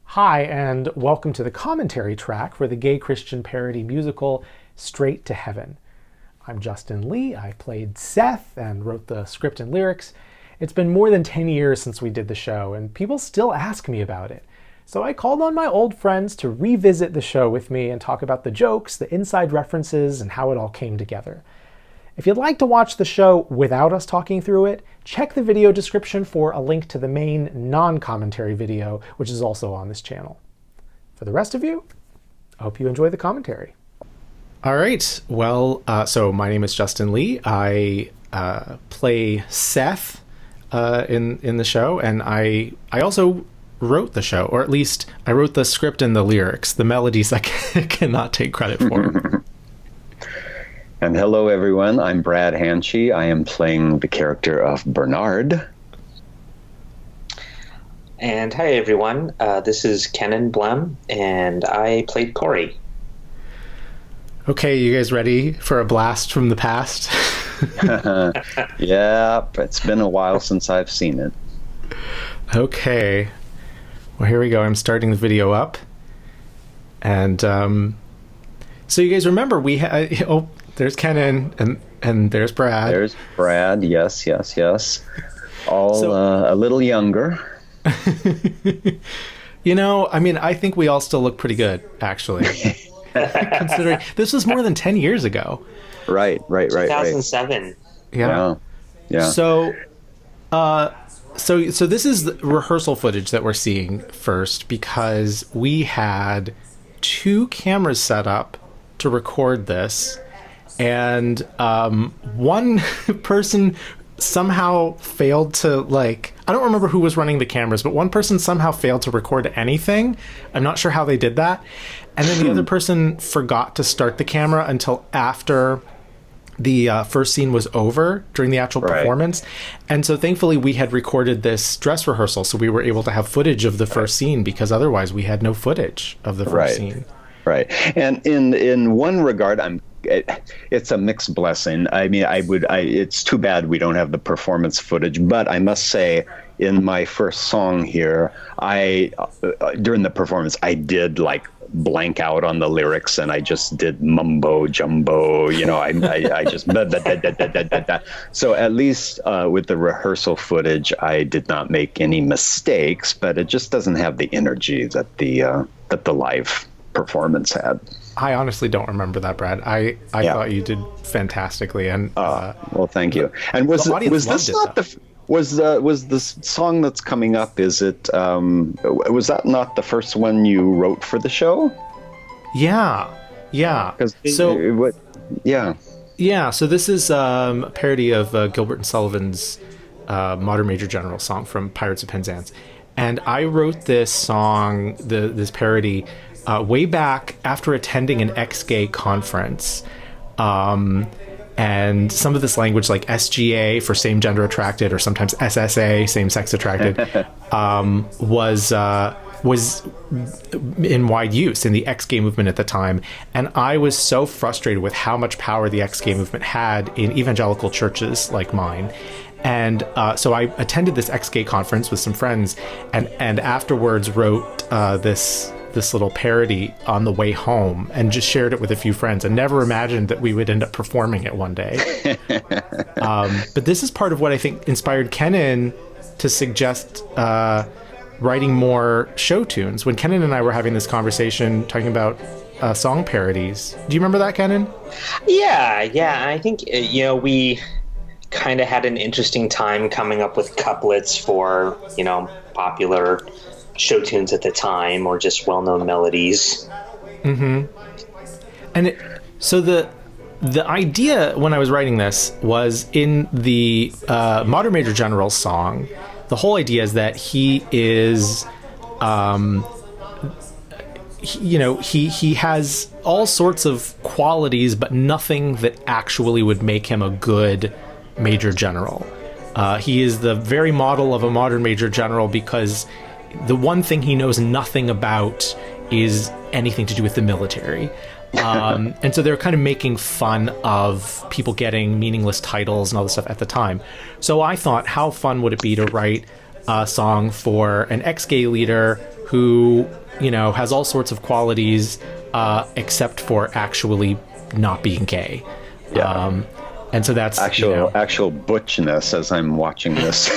Hi, and welcome to the commentary track for the gay Christian parody musical Straight to Heaven. I'm Justin Lee. I played Seth and wrote the script and lyrics. It's been more than 10 years since we did the show, and people still ask me about it. So I called on my old friends to revisit the show with me and talk about the jokes, the inside references, and how it all came together. If you'd like to watch the show without us talking through it, check the video description for a link to the main non-commentary video, which is also on this channel. For the rest of you, I hope you enjoy the commentary. All right, well, so my name is Justin Lee. I play Seth in the show, and I also wrote the show, or at least I wrote the script and the lyrics. The melodies I cannot take credit for. And hello, everyone. I'm Brad Hanchy. I am playing the character of Bernard. And hi, everyone. This is Kenan Blem, and I played Corey. Okay, you guys ready for a blast from the past? Yeah, it's been a while since I've seen it. Okay. Well, here we go. I'm starting the video up. And so you guys remember we had... there's Kenan, and there's Brad. There's Brad, yes. All a little younger. You know, I mean, I think we all still look pretty good, actually. Considering this was more than 10 years ago. Right. 2007. Yeah. So this is the rehearsal footage that we're seeing first, because we had 2 cameras set up to record this. And one person somehow failed to, I don't remember who was running the cameras, but one person somehow failed to record anything. I'm not sure how they did that. And then the other person forgot to start the camera until after the first scene was over during the actual performance. And so thankfully we had recorded this dress rehearsal, so we were able to have footage of the first scene, because otherwise we had no footage of the first scene. Right. And in one regard, it's a mixed blessing. I mean, it's too bad we don't have the performance footage, but I must say, in my first song here, during the performance, I did blank out on the lyrics, and I just did mumbo jumbo, I just so at least with the rehearsal footage, I did not make any mistakes, but it just doesn't have the energy that the live performance had. I honestly don't remember that, Brad. I thought you did fantastically, and well, thank you. And was the song that's coming up? Is it was that not the first one you wrote for the show? Yeah. So this is a parody of Gilbert and Sullivan's Modern Major General song from Pirates of Penzance, and I wrote this song, this parody, way back after attending an ex-gay conference. And some of this language, like SGA for same-gender attracted, or sometimes SSA, same-sex attracted, was in wide use in the ex-gay movement at the time. And I was so frustrated with how much power the ex-gay movement had in evangelical churches like mine. And so I attended this ex-gay conference with some friends, and afterwards wrote this little parody on the way home, and just shared it with a few friends, and never imagined that we would end up performing it one day. But this is part of what I think inspired Kenan to suggest writing more show tunes. When Kenan and I were having this conversation talking about song parodies. Do you remember that, Kenan? Yeah. I think, we kind of had an interesting time coming up with couplets for, popular show tunes at the time, or just well-known melodies. Mm-hmm. And so the idea when I was writing this was in the Modern Major General song. The whole idea is that he is, he has all sorts of qualities, but nothing that actually would make him a good major general. He is the very model of a modern major general, because the one thing he knows nothing about is anything to do with the military. And so they were kind of making fun of people getting meaningless titles and all this stuff at the time. So I thought, how fun would it be to write a song for an ex-gay leader who, you know, has all sorts of qualities, except for actually not being gay. Yeah. And so that's actual butchness as I'm watching this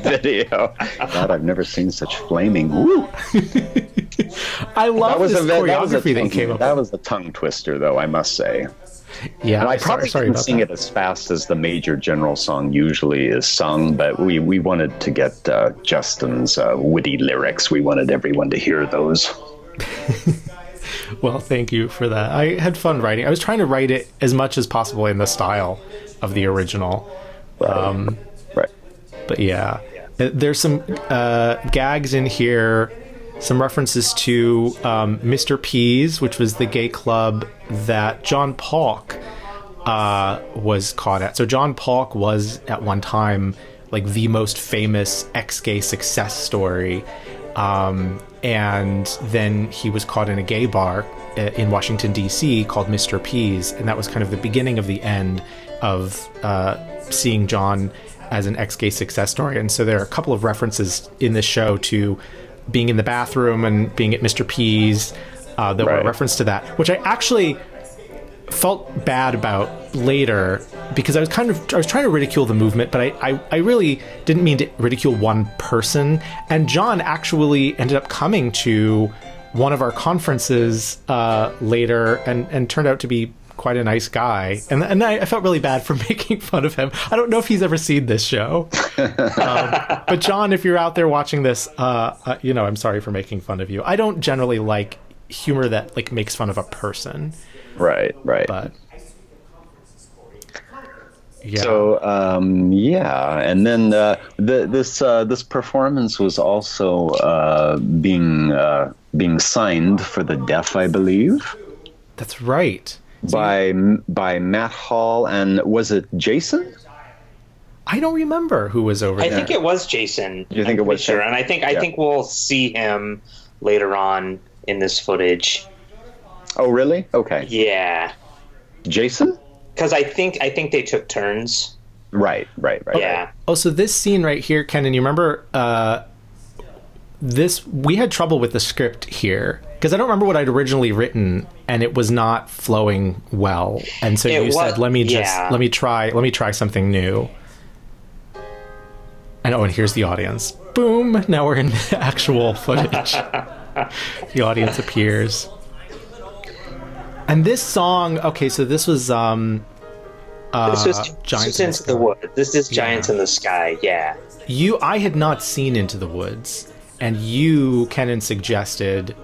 video. God, I've never seen such flaming. Woo! I love this choreography that came up. That was a tongue twister, though, I must say. Yeah, and I probably didn't sing it as fast as the major general song usually is sung, but we wanted to get Justin's witty lyrics. We wanted everyone to hear those. Well, thank you for that. I had fun writing. I was trying to write it as much as possible in the style of the original. Right. But yeah, there's some gags in here, some references to Mr. P's, which was the gay club that John Polk was caught at. So John Polk was at one time like the most famous ex-gay success story. And then he was caught in a gay bar in Washington, D.C. called Mr. P's. And that was kind of the beginning of the end of seeing John as an ex-gay success story. And so there are a couple of references in this show to being in the bathroom and being at Mr. P's that were a reference to that, which I actually felt bad about later because I was trying to ridicule the movement, but I really didn't mean to ridicule one person. And John actually ended up coming to one of our conferences later and turned out to be quite a nice guy. And I felt really bad for making fun of him. I don't know if he's ever seen this show. But John, if you're out there watching this, you know, I'm sorry for making fun of you. I don't generally like humor that like makes fun of a person. Right. But yeah. So and then this performance was also being signed for the deaf, I believe. That's right. By Matt Hall, and was it Jason? I don't remember who was over there. I think it was Jason. You think it was sure? And I think we'll see him later on in this footage. Oh, really? Okay. Yeah. Jason? Because I think they took turns. Right. Yeah. Oh, so this scene right here, Ken, and you remember we had trouble with the script here because I don't remember what I'd originally written and it was not flowing well. And so you said, let me try something new. And here's the audience. Boom. Now we're in the actual footage. The audience appears. And this song, okay, so this was this was Giants Into the Woods. This is Giants in the Sky, yeah. I had not seen Into the Woods, and you, Kenan, suggested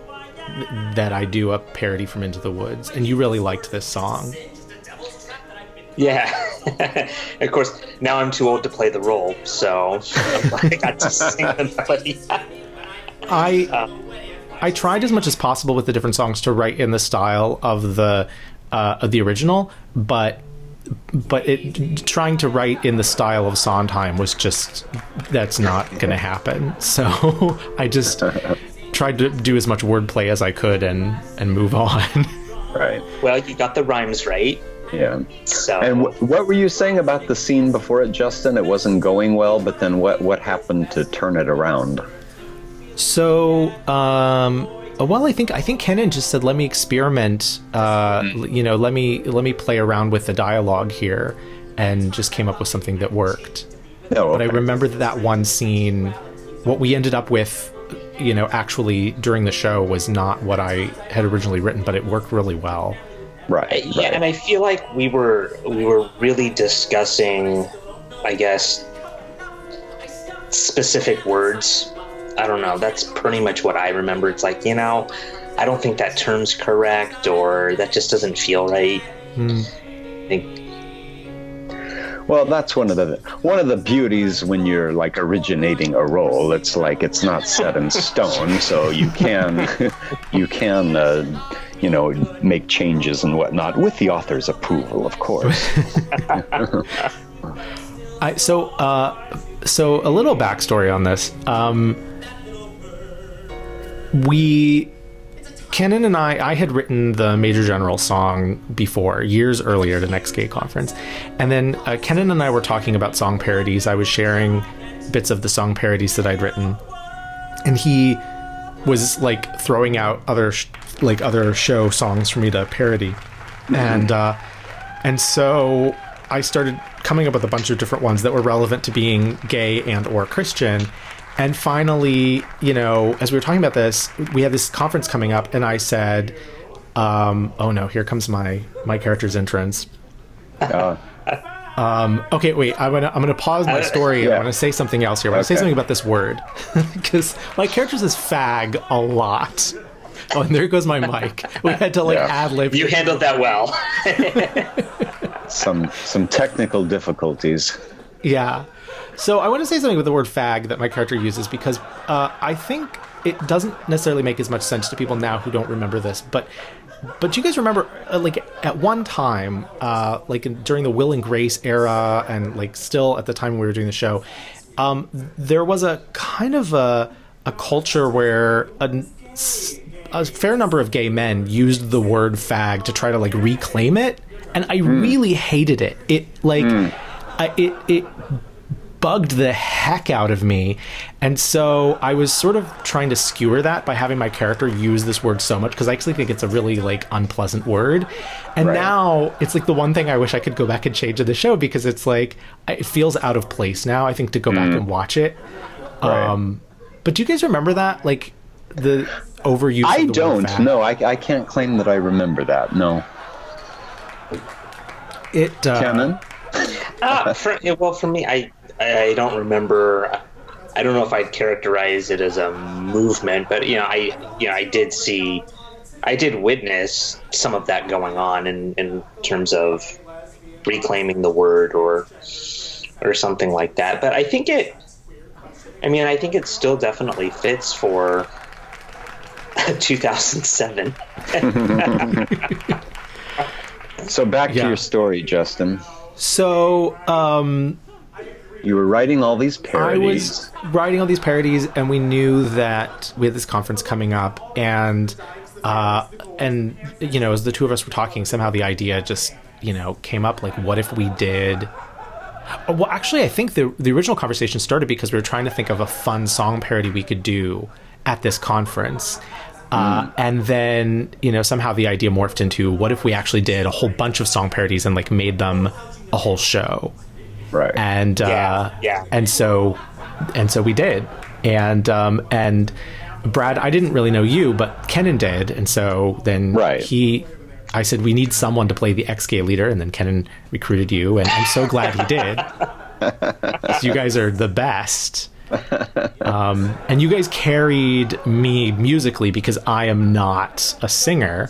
that I do a parody from Into the Woods, and you really liked this song. Yeah. Of course, now I'm too old to play the role, so I got to sing the melody. I tried as much as possible with the different songs to write in the style of the original, but trying to write in the style of Sondheim was just, that's not going to happen. So I just tried to do as much wordplay as I could and move on. Right. Well, you got the rhymes right. Yeah. So. And what were you saying about the scene before it, Justin? It wasn't going well, but then what happened to turn it around? So, well, I think Kenan just said, let me experiment, you know, let me play around with the dialogue here, and just came up with something that worked. Oh, okay. But I remember that one scene, what we ended up with, you know, actually during the show was not what I had originally written, but it worked really well. Right. Yeah, and I feel like we were really discussing, I guess, specific words. I don't know. That's pretty much what I remember. It's like, you know, I don't think that term's correct, or that just doesn't feel right. I think. Well, that's one of the beauties when you're like originating a role. It's like it's not set in stone, so you can you know, make changes and whatnot with the author's approval, of course. So a little backstory on this. Kenan and I had written the Major General song before, years earlier, the next gay conference. And then Kenan and I were talking about song parodies. I was sharing bits of the song parodies that I'd written. And he was like throwing out other show songs for me to parody. And so I started coming up with a bunch of different ones that were relevant to being gay and or Christian. And finally, you know, as we were talking about this, we had this conference coming up, and I said, oh no, here comes my character's entrance. Okay, wait, I'm gonna pause my story. I want to say something else here. I want to say something about this word, because my character says fag a lot. Oh, and there goes my mic. We had to ad-lib. You handled that well. Some technical difficulties. Yeah. So I want to say something with the word fag that my character uses, because I think it doesn't necessarily make as much sense to people now who don't remember this. But you guys remember, like, at one time, during the Will and Grace era, and like still at the time we were doing the show, there was a kind of a culture where a fair number of gay men used the word fag to try to like reclaim it, and I really hated it. It bugged the heck out of me, and so I was sort of trying to skewer that by having my character use this word so much, because I actually think it's a really like unpleasant word. And now it's like the one thing I wish I could go back and change in the show, because it's like it feels out of place now, I think, to go back and watch it. But do you guys remember that, like the overuse? I don't. No, I can't claim that I remember that. No. Kenan? For me, I don't remember. I don't know if I'd characterize it as a movement, but I did witness some of that going on in terms of reclaiming the word or something like that. But I think it still definitely fits for 2007. So back to your story, Justin. So, you were writing all these parodies. I was writing all these parodies, and we knew that we had this conference coming up, and you know, as the two of us were talking, somehow the idea just, you know, came up, like, what if we did... Well, actually, I think the original conversation started because we were trying to think of a fun song parody we could do at this conference. And then, you know, somehow the idea morphed into, what if we actually did a whole bunch of song parodies and like made them a whole show? Right. And and so we did. And Brad, I didn't really know you, but Kenan did. And so then I said, we need someone to play the ex-gay leader, and then Kenan recruited you, and I'm so glad he did. You guys are the best. And you guys carried me musically, because I am not a singer,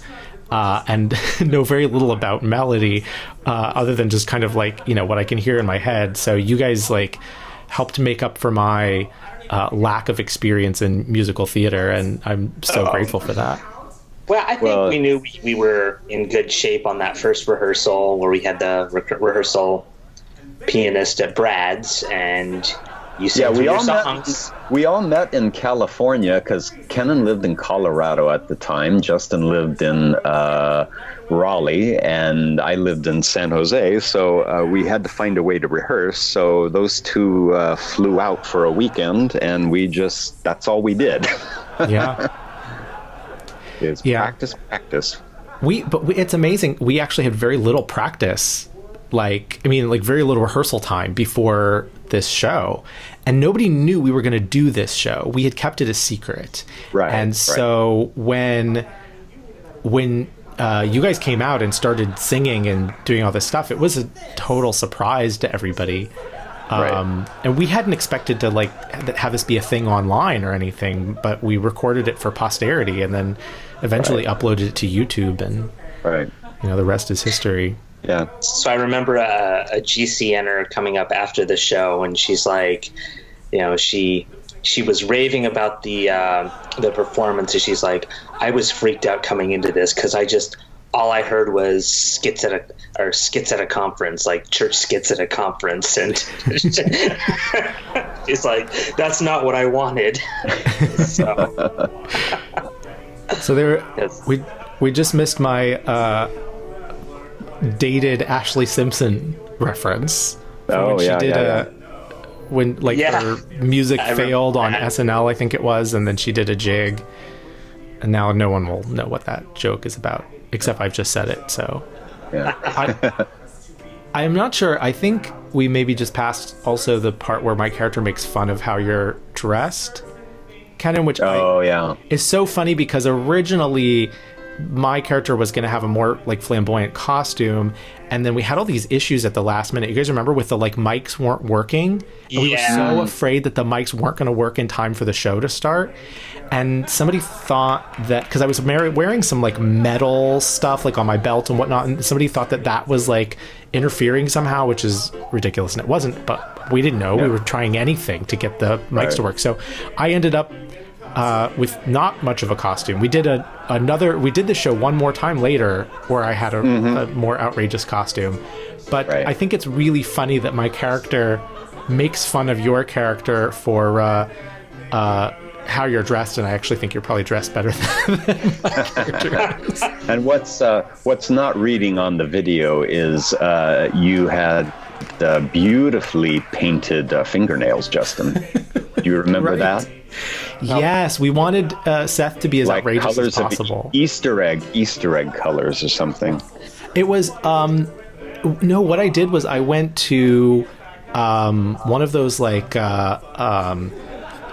and know very little about melody, other than just kind of like, you know, what I can hear in my head. So you guys like helped make up for my lack of experience in musical theater, and I'm so grateful for that. Well, I think we knew we were in good shape on that first rehearsal, where we had the rehearsal pianist at Brad's, and you sang your songs. We all met in California, because Kenan lived in Colorado at the time. Justin lived in Raleigh, and I lived in San Jose. So we had to find a way to rehearse. So those two flew out for a weekend, and that's all we did. Yeah. Practice. It's amazing. We actually had very little practice. Like very little rehearsal time before this show, and nobody knew we were going to do this show. We had kept it a secret. Right. And so when you guys came out and started singing and doing all this stuff, it was a total surprise to everybody. And we hadn't expected to like have this be a thing online or anything, but we recorded it for posterity and then eventually uploaded it to YouTube, and you know, the rest is history. Yeah. So I remember a GCNer coming up after the show, and she's like, you know, she was raving about the performance, and she's like, I was freaked out coming into this, because all I heard was skits at a conference, like church skits at a conference, and she's like, that's not what I wanted. So. So there, Yes. we just missed my dated Ashley Simpson reference. Oh, When she yeah, did yeah, when like Yeah. her music I remember failed on that. SNL, I think it was, and then she did a jig, and now no one will know what that joke is about, except I've just said it. So yeah. I am not sure. I think we maybe just passed also the part where my character makes fun of how you're dressed, Kenan, which Oh, yeah. is so funny because originally my character was going to have a more like flamboyant costume, and then we had all these issues at the last minute. You guys remember with the like mics weren't working, and we were so afraid that the mics weren't going to work in time for the show to start. And somebody thought that because I was wearing some like metal stuff like on my belt and whatnot, and somebody thought that that was like interfering somehow, which is ridiculous, and it wasn't. But we didn't know. We were trying anything to get the mics to work. So I ended up with not much of a costume. We did we did the show one more time later where I had a more outrageous costume. But I think it's really funny that my character makes fun of your character for how you're dressed, and I actually think you're probably dressed better than my character is. And what's not reading on the video is you had beautifully painted fingernails, Justin. Do you remember that? Yes, we wanted Seth to be as Like outrageous colors as possible. of Easter egg colors or something. It was no. What I did was I went to one of those like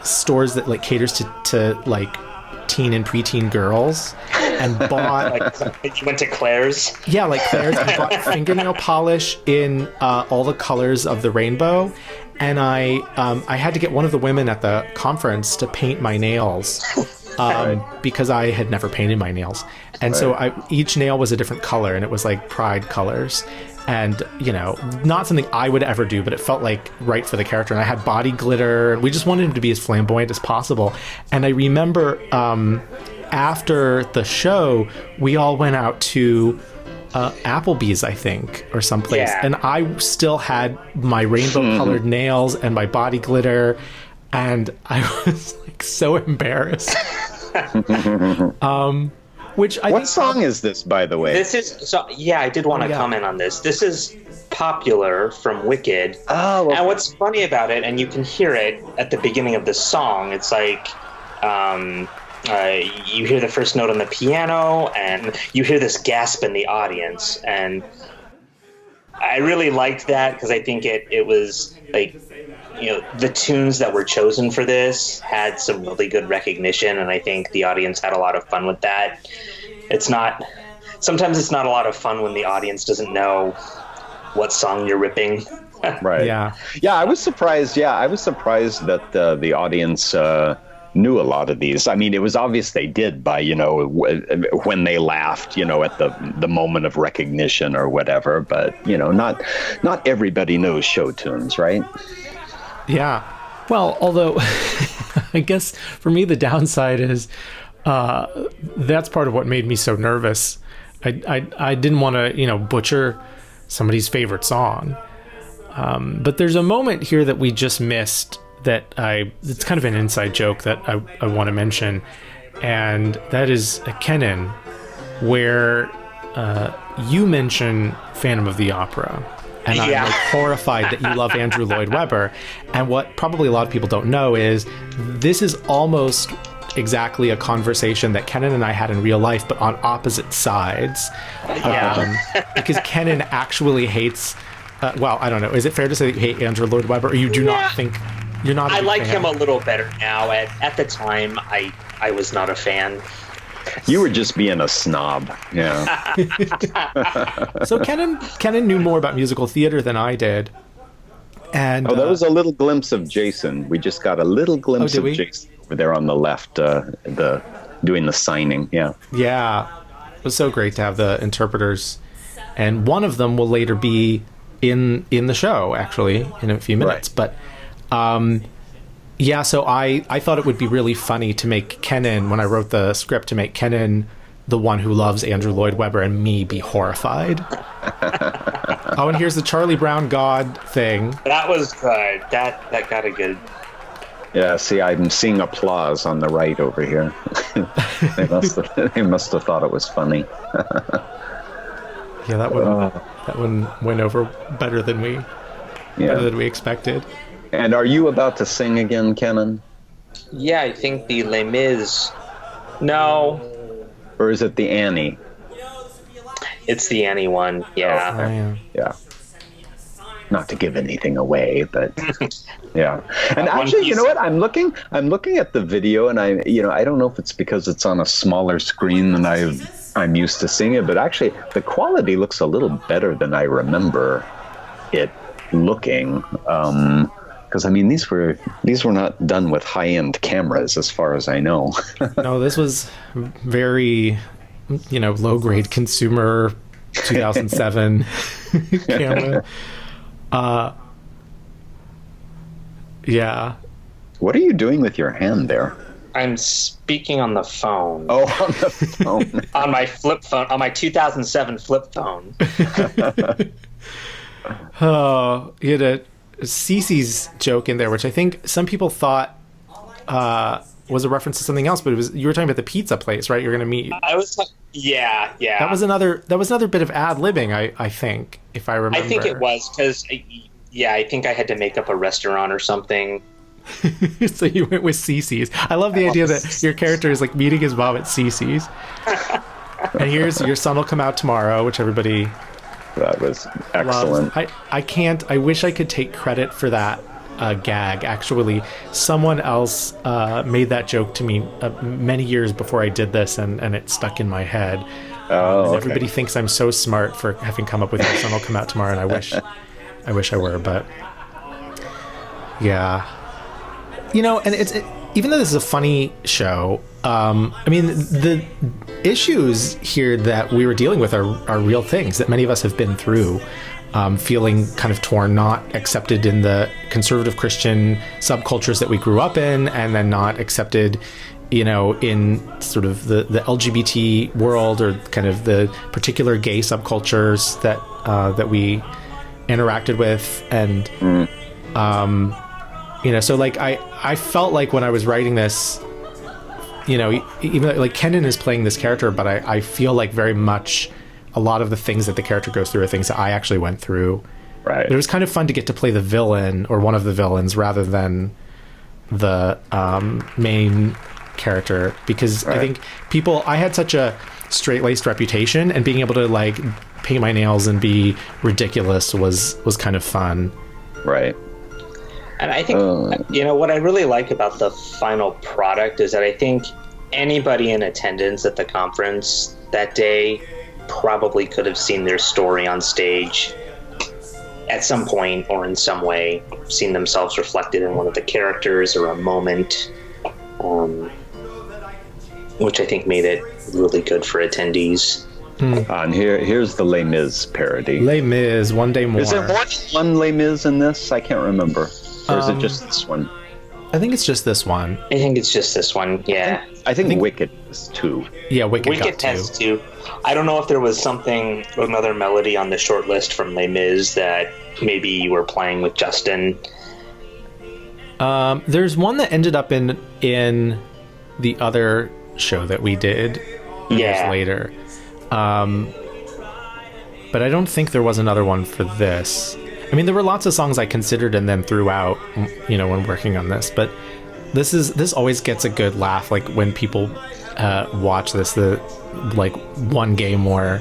stores that like caters to like teen and preteen girls, and bought You went to Claire's? yeah, like Claire's. I bought fingernail polish in all the colors of the rainbow, and I had to get one of the women at the conference to paint my nails. Because I had never painted my nails, and so each nail was a different color, and it was like pride colors, and you know, not something I would ever do, but it felt like right for the character. And I had body glitter, and we just wanted him to be as flamboyant as possible. And I remember after the show, we all went out to Applebee's, I think, or someplace, and I still had my rainbow colored nails and my body glitter, and I was like so embarrassed. Which I What think, song is this, by the way? This is I did want to comment on this. This is Popular from Wicked. Oh, okay. And what's funny about it, and you can hear it at the beginning of the song, it's like you hear the first note on the piano, and you hear this gasp in the audience, and I really liked that because I think it was like, you know, the tunes that were chosen for this had some really good recognition, and I think the audience had a lot of fun with that. Sometimes it's not a lot of fun when the audience doesn't know what song you're ripping. Right. yeah, I was surprised. Yeah, I was surprised that the audience knew a lot of these. I mean, it was obvious they did by, you know, when they laughed, you know, at the moment of recognition or whatever. But, you know, not everybody knows show tunes, right? yeah. Well, although I guess for me the downside is that's part of what made me so nervous. I didn't want to, you know, butcher somebody's favorite song. But there's a moment here that we just missed that it's kind of an inside joke that I want to mention, and that is Kenan, where you mention Phantom of the Opera, and I'm like horrified that you love Andrew Lloyd Webber. And what probably a lot of people don't know is this is almost exactly a conversation that Kenan and I had in real life, but on opposite sides. Because Kenan actually hates well, I don't know, is it fair to say that you hate Andrew Lloyd Webber, or you do not think you're not a I big like fan? him a little better now. At the time, I was not a fan. You were just being a snob. Yeah. So Kenan knew more about musical theater than I did. And Oh, there was a little glimpse of Jason. We just got a little glimpse did of we? Jason over there on the left, doing the signing. Yeah. Yeah, it was so great to have the interpreters, and one of them will later be in the show, actually, in a few minutes. Right. But yeah, so I thought it would be really funny to make Kenan, when I wrote the script, to make Kenan the one who loves Andrew Lloyd Webber and me be horrified. Oh, and here's the Charlie Brown God thing. That was good. That got a good. Yeah, see, I'm seeing applause on the right over here. They must have thought it was funny. Yeah, that one went over better than we expected. And are you about to sing again, Kenan? Yeah, I think the Les Mis. No. Or is it the Annie? It's the Annie one, yeah. Okay. Oh, yeah. Yeah. Not to give anything away, but yeah. And actually, you know what? I'm looking at the video, and I don't know if it's because it's on a smaller screen than I'm used to seeing it, but actually the quality looks a little better than I remember it looking. Because I mean, these were not done with high-end cameras, as far as I know. No, this was very, low-grade consumer 2007 camera. Yeah. What are you doing with your hand there? I'm speaking on the phone. Oh, on the phone. On my flip phone, on my 2007 flip phone. Oh, you had a Cece's joke in there, which I think some people thought was a reference to something else, but you were talking about the pizza place, right? You're going to meet. Yeah. That was another bit of ad-libbing, I think, if I remember. I think it was because, I think I had to make up a restaurant or something. So you went with Cece's. I love the idea that your character is like meeting his mom at Cece's. And here's Your Son Will Come Out Tomorrow, which everybody That was excellent. loves. I wish I could take credit for that gag. Actually, someone else made that joke to me many years before I did this, and it stuck in my head. And everybody thinks I'm so smart for having come up with Your Son Will Come Out Tomorrow, and I wish I were, but yeah. And even though this is a funny show, I mean, the issues here that we were dealing with are real things that many of us have been through, feeling kind of torn, not accepted in the conservative Christian subcultures that we grew up in, and then not accepted, in sort of the LGBT world, or kind of the particular gay subcultures that we interacted with. And so like I felt like when I was writing this, even like Kenan is playing this character, but I feel like very much a lot of the things that the character goes through are things that I actually went through. Right. But it was kind of fun to get to play the villain, or one of the villains, rather than the main character, because I think I had such a straight-laced reputation, and being able to like paint my nails and be ridiculous was kind of fun. Right. And I think, what I really like about the final product is that I think anybody in attendance at the conference that day probably could have seen their story on stage at some point, or in some way seen themselves reflected in one of the characters or a moment, which I think made it really good for attendees. And here's the Les Mis parody. Les Mis, One Day More. Is there more than one Les Mis in this? I can't remember. Or is it just this one? I think it's just this one. I think it's just this one, yeah. I think Wicked is two. Yeah, Wicked has two. I don't know if there was another melody on the short list from Les Mis that maybe you were playing with Justin. There's one that ended up in the other show that we did years later. But I don't think there was another one for this. I mean, there were lots of songs I considered and then threw out, when working on this. But this always gets a good laugh, like when people watch this. One Day More.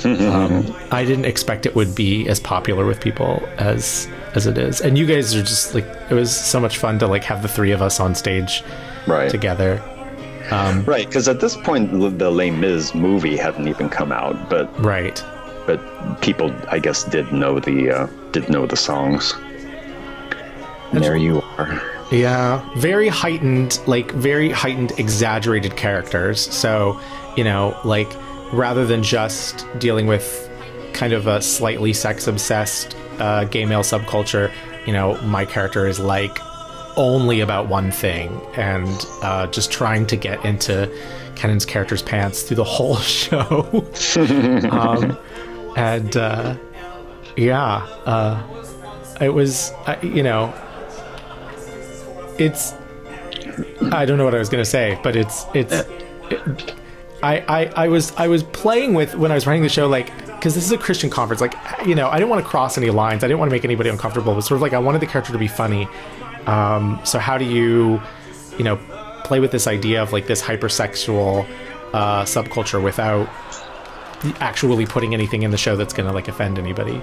I didn't expect it would be as popular with people as it is. And you guys are just like, it was so much fun to like have the three of us on stage together. Right, because at this point the Les Mis movie hadn't even come out, but people, I guess, did know the songs. And there you are. Yeah, very heightened, exaggerated characters. So, rather than just dealing with kind of a slightly sex-obsessed gay male subculture, my character is like only about one thing, and just trying to get into Kenan's character's pants through the whole show. It was, I don't know what I was going to say, but I was playing with, when I was writing the show, like, because this is a Christian conference, like, you know, I didn't want to cross any lines. I didn't want to make anybody uncomfortable. It was sort of like I wanted the character to be funny. So how do you know, play with this idea of like this hypersexual subculture without actually putting anything in the show that's going to like offend anybody?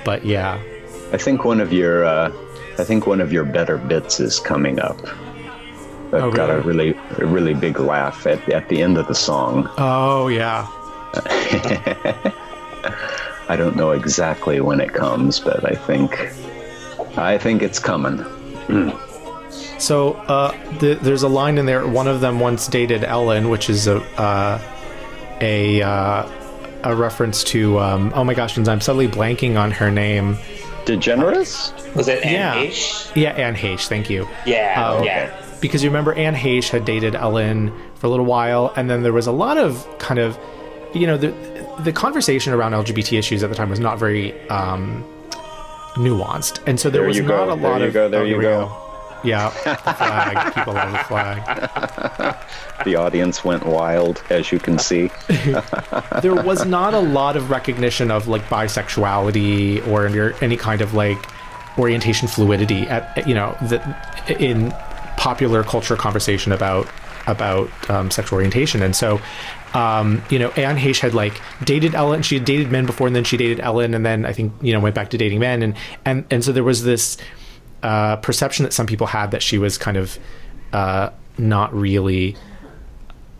But yeah, I think one of your better bits is coming up. I've got a really big laugh at the end of the song. Oh yeah. I don't know exactly when it comes, but I think it's coming. So there's a line in there. One of them once dated Ellen, which is a reference to oh my gosh, I'm suddenly blanking on her name. DeGeneres? Was it Anne Heche? Yeah, Anne Heche. Thank you. Yeah, yeah. Because you remember Anne Heche had dated Ellen for a little while, and then there was a lot of kind of, you know, the conversation around LGBT issues at the time was not very nuanced, and so there was not a lot of. There you go. Yeah, the flag. People love the flag. The audience went wild, as you can see. There was not a lot of recognition of like bisexuality or any kind of like orientation fluidity at, you know, in popular culture conversation about sexual orientation. And so you know, Anne Heche had like dated Ellen. She had dated men before, and then she dated Ellen, and then I think, you know, went back to dating men, and so there was this perception that some people had that she was kind of not really,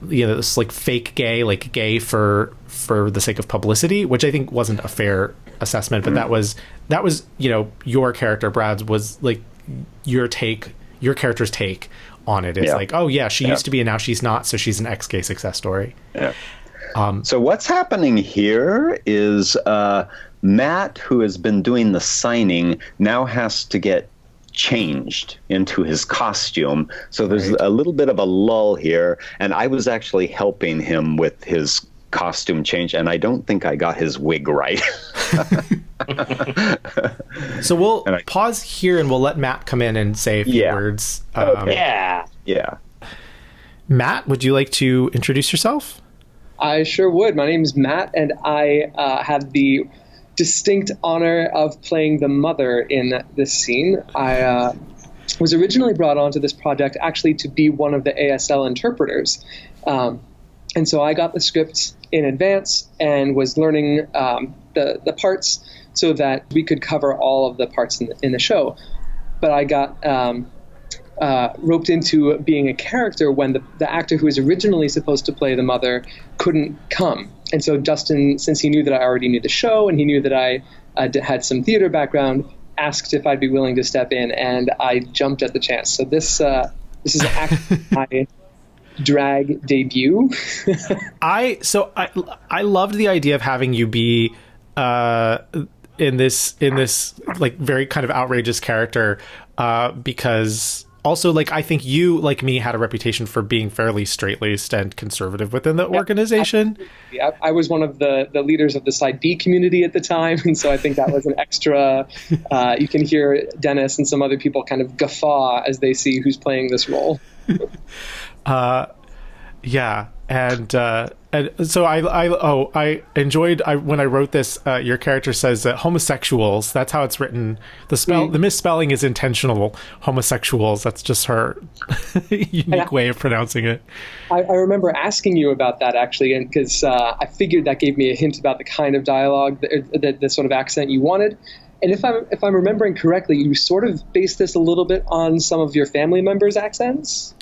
you know, this like fake gay, like gay for the sake of publicity, which I think wasn't a fair assessment. But that was, you know, your character, Brad's, was like your character's take on it. It's like, oh yeah, she used to be and now she's not, so she's an ex-gay success story. Yeah. So what's happening here is Matt, who has been doing the signing, now has to get changed into his costume. So there's a little bit of a lull here, and I was actually helping him with his costume change, and I don't think I got his wig right. So we'll pause here and we'll let Matt come in and say a few words. Yeah. Matt, would you like to introduce yourself? I sure would. My name is Matt, and I have the distinct honor of playing the mother in this scene. I was originally brought onto this project actually to be one of the ASL interpreters. And so I got the script in advance and was learning the parts so that we could cover all of the parts in the show. But I got roped into being a character when the actor who was originally supposed to play the mother couldn't come. And so Justin, since he knew that I already knew the show and he knew that I had some theater background, asked if I'd be willing to step in, and I jumped at the chance. So this is actually my drag debut. I loved the idea of having you be in this like very kind of outrageous character, because also, like, I think you, like me, had a reputation for being fairly straight-laced and conservative within the organization. Yeah, I was one of the leaders of the Side B community at the time, and so I think that was an extra. You can hear Dennis and some other people kind of guffaw as they see who's playing this role. Yeah, and so I enjoyed when I wrote this. Your character says homosexuals. That's how it's written. The misspelling is intentional. Homosexuals. That's just her unique way of pronouncing it. I remember asking you about that actually, and because I figured that gave me a hint about the kind of dialogue, the sort of accent you wanted. And if I'm remembering correctly, you sort of based this a little bit on some of your family members' accents.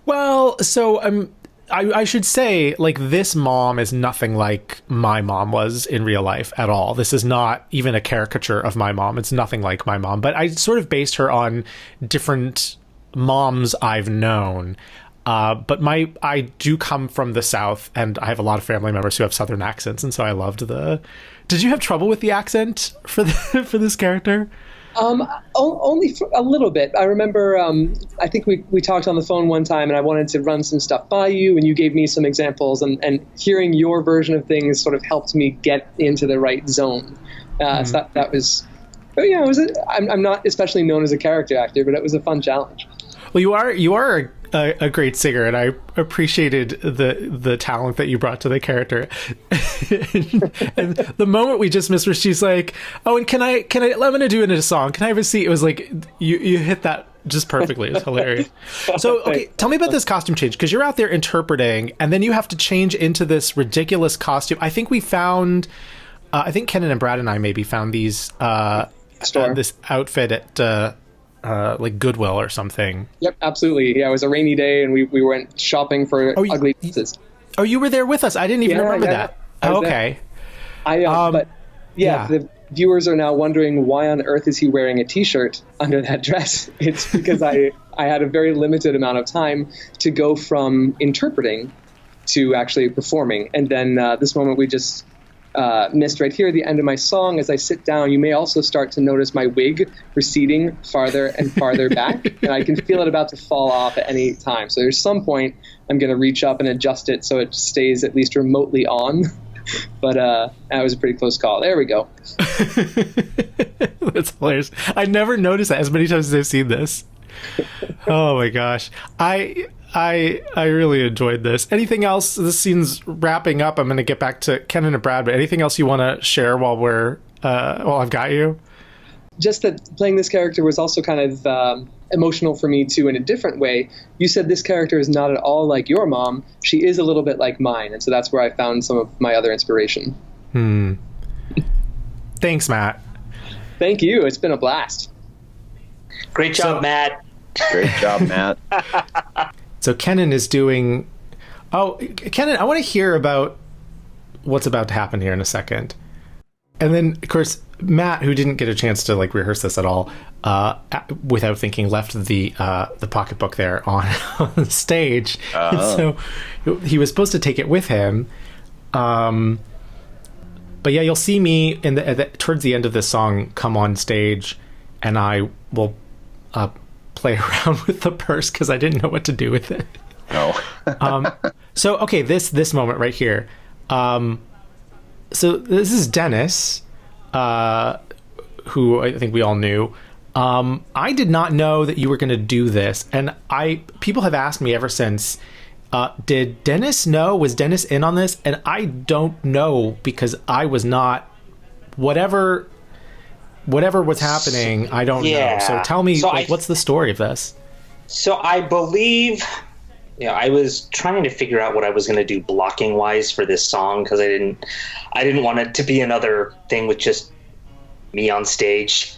Well, so I should say, like, this mom is nothing like my mom was in real life at all. This is not even a caricature of my mom. It's nothing like my mom. But I sort of based her on different moms I've known. But I do come from the South, and I have a lot of family members who have Southern accents, and so I loved the... Did you have trouble with the accent for this character? Only for a little bit. I remember, I think we talked on the phone one time, and I wanted to run some stuff by you, and you gave me some examples, and hearing your version of things sort of helped me get into the right zone. So that But yeah, I'm not especially known as a character actor, but it was a fun challenge. Well, you are a great singer, and I appreciated the talent that you brought to the character. And the moment we just missed where she's like, "Oh, and can I? I'm going to do it in a song. Can I have a seat?" It was like you hit that just perfectly. It was hilarious. So, okay, tell me about this costume change, because you're out there interpreting, and then you have to change into this ridiculous costume. I think we found, I think Kenan and Brad and I maybe found these this outfit at like Goodwill or something. Yep, absolutely. Yeah, it was a rainy day, and we went shopping for ugly pieces. Oh, you were there with us. I didn't even remember that. Oh, okay. But the viewers are now wondering why on earth is he wearing a t-shirt under that dress. It's because I had a very limited amount of time to go from interpreting to actually performing. And then this moment we just missed right here at the end of my song. As I sit down, you may also start to notice my wig receding farther and farther back, and I can feel it about to fall off at any time. So there's some point I'm going to reach up and adjust it so it stays at least remotely on. But that was a pretty close call. There we go. That's hilarious. I never noticed that as many times as I've seen this. Oh my gosh. I really enjoyed this. Anything else? This scene's wrapping up. I'm going to get back to Kenan and Brad, but anything else you want to share while I've got you? Just that playing this character was also kind of emotional for me too in a different way. You said this character is not at all like your mom. She is a little bit like mine, and so that's where I found some of my other inspiration. Thanks, Matt. Thank you. It's been a blast. Great job, Matt. Great job, Matt. So Kenan is doing... Oh, Kenan, I want to hear about what's about to happen here in a second. And then, of course, Matt, who didn't get a chance to rehearse this at all, without thinking, left the pocketbook there on stage. And so he was supposed to take it with him. But yeah, you'll see me towards the end of this song come on stage, and I will play around with the purse because I didn't know what to do with it. So okay, this moment right here. So this is Dennis, who I think we all knew. I did not know that you were going to do this, and people have asked me ever since, did Dennis know? Was Dennis in on this? And I don't know, because I was not. Whatever was happening, I don't know. So tell me, what's the story of this? So I believe, I was trying to figure out what I was going to do blocking wise for this song, because I didn't want it to be another thing with just me on stage.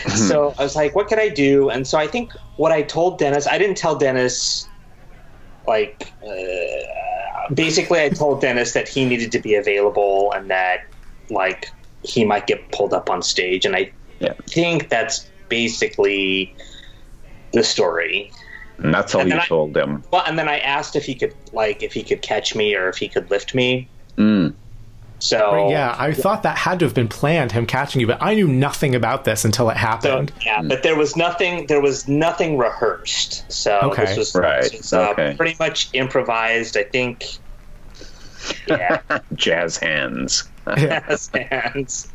So I was like, what could I do? And so I think what I told Dennis, I didn't tell Dennis, basically I told Dennis that he needed to be available and that he might get pulled up on stage. And I think that's basically the story. And that's all you told him. Well, and then I asked if he could catch me or if he could lift me. So right, yeah, I thought that had to have been planned, him catching you, but I knew nothing about this until it happened. So, but there was nothing rehearsed. So this was, pretty much improvised, I think. Yeah. Jazz hands. Jazz hands.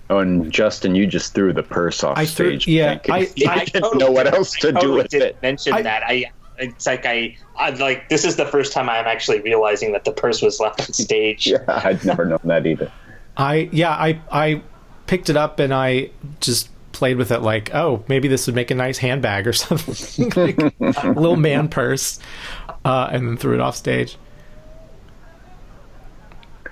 Oh, and Justin, you just threw the purse off stage. I didn't know what else to do with it. Mention that. It's like this is the first time I'm actually realizing that the purse was left on stage. Yeah, I'd never known that either. I picked it up and I just played with it maybe this would make a nice handbag or something, a little man purse, and then threw it off stage.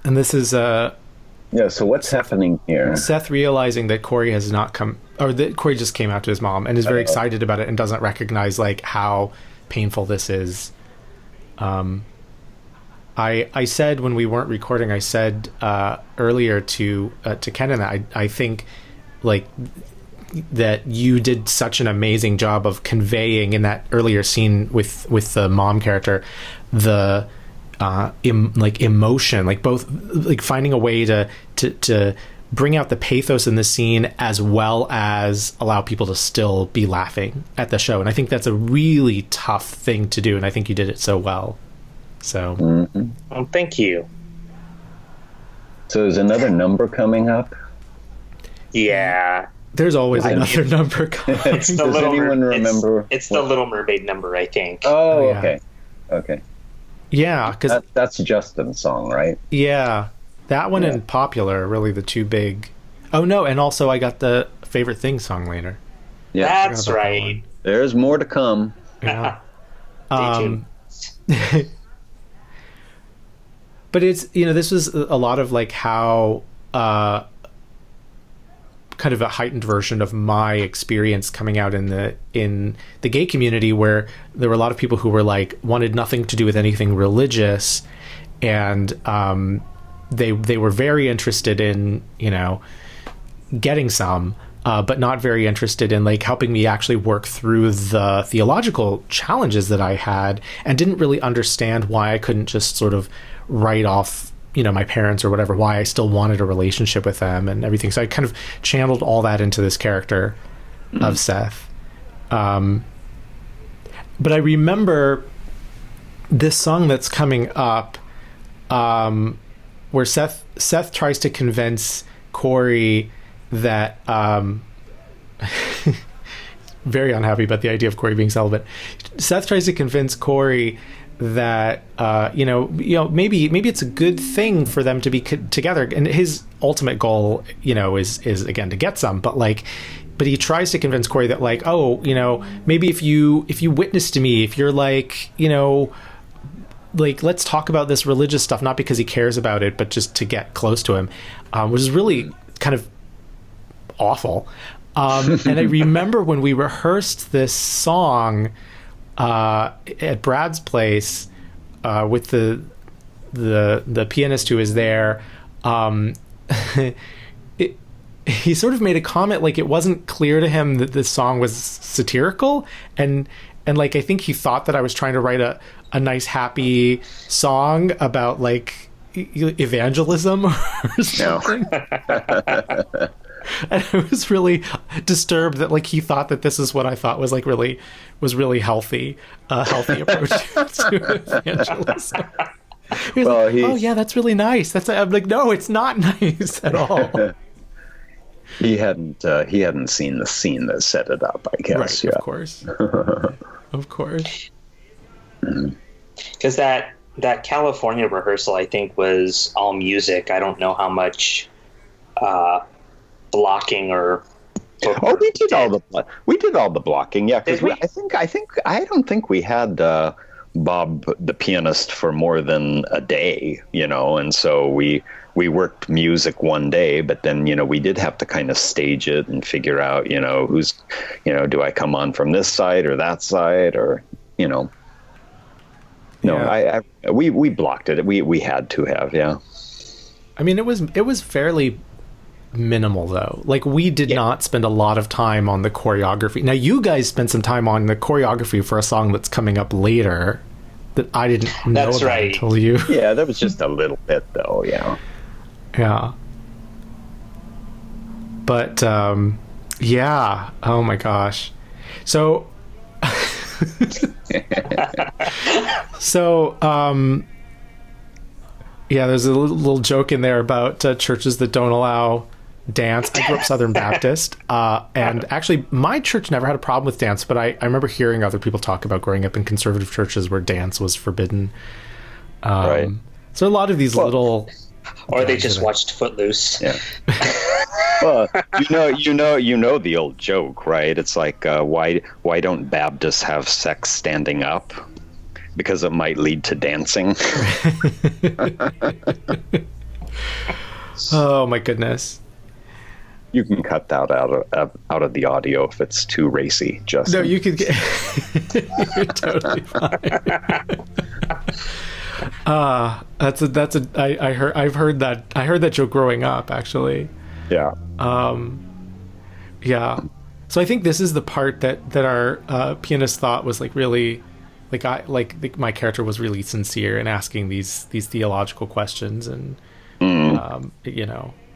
And this is so what's happening here? Seth realizing that Corey has not come, or that Corey just came out to his mom and is very excited about it and doesn't recognize how painful this is. I said when we weren't recording, I said earlier to Kenan that I think that you did such an amazing job of conveying in that earlier scene with the mom character the emotion, both finding a way to bring out the pathos in this scene as well as allow people to still be laughing at the show. And I think that's a really tough thing to do, and I think you did it so well. So well, thank you. So is another number coming up? Yeah. There's always another number coming. It's the Does anyone remember? It's the Little Mermaid number, I think. Oh, yeah. okay. Okay. Yeah, because That's Justin's song, right? yeah, that one and Popular are really the two big. Oh no, and also I got the Favorite Thing song later. Yeah. That's right. There's more to come. Yeah. Stay tuned. But it's, this was a lot of like how kind of a heightened version of my experience coming out in the gay community, where there were a lot of people who were like wanted nothing to do with anything religious, and they were very interested in getting some, but not very interested in like helping me actually work through the theological challenges that I had, and didn't really understand why I couldn't just sort of write off my parents or whatever, why I still wanted a relationship with them and everything. So I kind of channeled all that into this character of Seth. But I remember this song that's coming up, where Seth tries to convince Corey that very unhappy about the idea of Corey being celibate. Seth tries to convince Corey that maybe it's a good thing for them to be together, and his ultimate goal is again to get some, but he tries to convince Corey that maybe if you witness to me, if you're let's talk about this religious stuff, not because he cares about it, but just to get close to him, which is really kind of awful. And I remember when we rehearsed this song at Brad's place with the pianist who was there, he sort of made a comment like it wasn't clear to him that this song was satirical, and like I think he thought that I was trying to write a nice happy song about like evangelism or something. No. And I was really disturbed that like he thought that this is what I thought was really healthy approach to evangelism. He was oh yeah, that's really nice. I'm like, no, it's not nice at all. He hadn't seen the scene that set it up, I guess. Right, yeah. of course. Of course. Because that California rehearsal, I think, was all music. I don't know how much blocking or we did all the blocking. Yeah, because I don't think we had Bob the pianist for more than a day, and so we worked music one day, but then we did have to kind of stage it and figure out who's do I come on from this side or that side, or no. Yeah. We blocked it. We had to have. Yeah, I mean, it was fairly minimal though. Like we did not spend a lot of time on the choreography. Now you guys spent some time on the choreography for a song that's coming up later that I didn't know that's about right. until you. Yeah, that was just a little bit though. Yeah. But yeah, oh my gosh. So yeah, there's a little joke in there about churches that don't allow dance. I grew up Southern Baptist, and actually my church never had a problem with dance, but I remember hearing other people talk about growing up in conservative churches where dance was forbidden. Right. So a lot of these little... Or they just watched Footloose. Yeah. Well, you know the old joke, right? It's like, why don't Baptists have sex standing up? Because it might lead to dancing. Oh my goodness. You can cut that out of the audio if it's too racy, Justin. No, you could get... You're totally fine. I've heard that joke growing up, actually. Yeah. Yeah. So I think this is the part that our pianist thought was like really, like my character was really sincere in asking these theological questions, and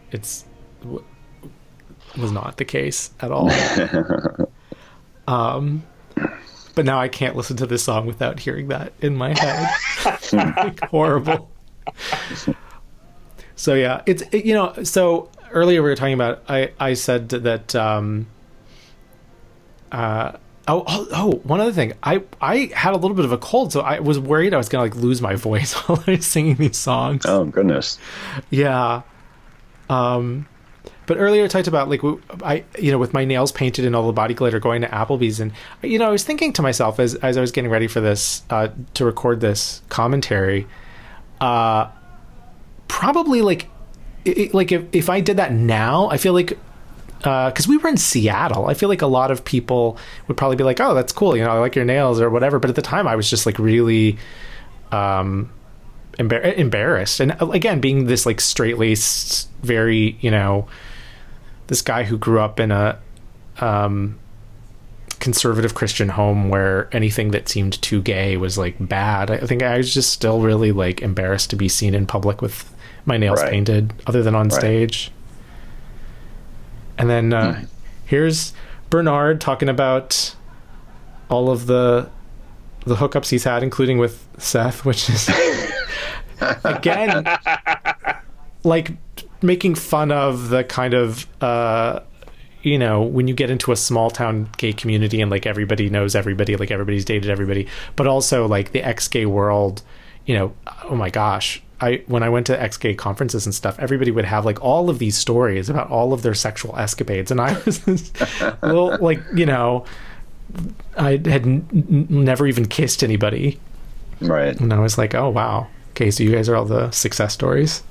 it's was not the case at all. But now I can't listen to this song without hearing that in my head. Like, horrible. So yeah, so earlier we were talking about, I said that, one other thing. I had a little bit of a cold, so I was worried I was going to like lose my voice while I was singing these songs. Oh, goodness. Yeah. But earlier I talked about like, with my nails painted and all the body glitter going to Applebee's. And, I was thinking to myself as I was getting ready for this, to record this commentary, probably like, if I did that now, I feel like, because we were in Seattle, I feel like a lot of people would probably be like, oh, that's cool, I like your nails or whatever. But at the time I was just like really embarrassed. And again, being this like straight-laced, very, this guy who grew up in a conservative Christian home where anything that seemed too gay was like bad. I think I was just still really like embarrassed to be seen in public with my nails painted other than on stage. And then here's Bernard talking about all of the hookups he's had, including with Seth, which is again like making fun of the kind of when you get into a small town gay community and like everybody knows everybody, like everybody's dated everybody, but also like the ex-gay world, oh my gosh. When I went to ex-gay conferences and stuff, everybody would have like all of these stories about all of their sexual escapades. And I was this little, like, I had never even kissed anybody. Right. And I was like, oh, wow. Okay, so you guys are all the success stories.